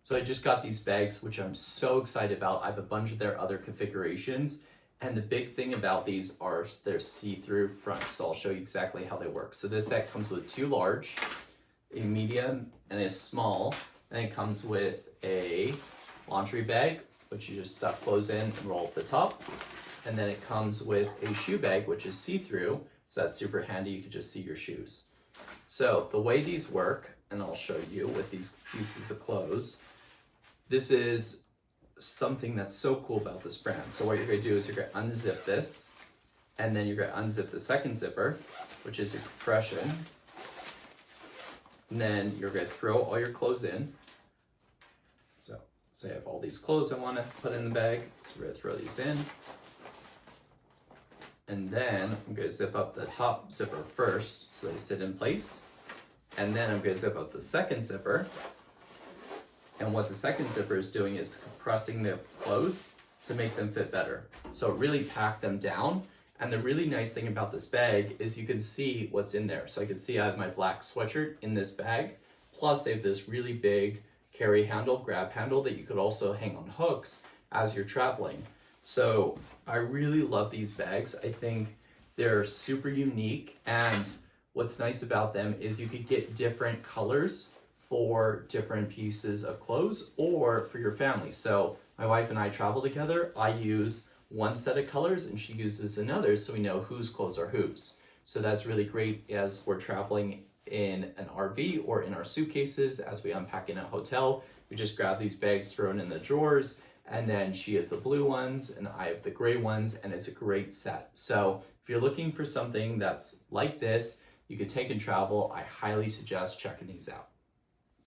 So I just got these bags, which I'm so excited about. I have a bunch of their other configurations. And the big thing about these are their see-through front. So I'll show you exactly how they work. So this set comes with 2 large, a medium, and a small. And it comes with a laundry bag, which you just stuff clothes in and roll up the top. And then it comes with a shoe bag, which is see-through. So that's super handy. You can just see your shoes. So the way these work, and I'll show you with these pieces of clothes, this is something that's so cool about this brand. So what you're gonna do is you're gonna unzip this, and then you're gonna unzip the second zipper, which is a compression. And then you're gonna throw all your clothes in. So say I have all these clothes I wanna put in the bag, so we're gonna throw these in. And then I'm gonna zip up the top zipper first, so they sit in place. And then I'm gonna zip up the second zipper. And what the second zipper is doing is compressing the clothes to make them fit better. So really pack them down. And the really nice thing about this bag is you can see what's in there. So I can see I have my black sweatshirt in this bag. Plus I have this really big grab handle that you could also hang on hooks as you're traveling. So I really love these bags. I think they're super unique. And what's nice about them is you could get different colors for different pieces of clothes or for your family. So my wife and I travel together. I use one set of colors and she uses another, so we know whose clothes are whose. So that's really great as we're traveling in an RV or in our suitcases as we unpack in a hotel. We just grab these bags, throw it in the drawers, and then she has the blue ones and I have the gray ones, and it's a great set. So if you're looking for something that's like this, you could take and travel, I highly suggest checking these out.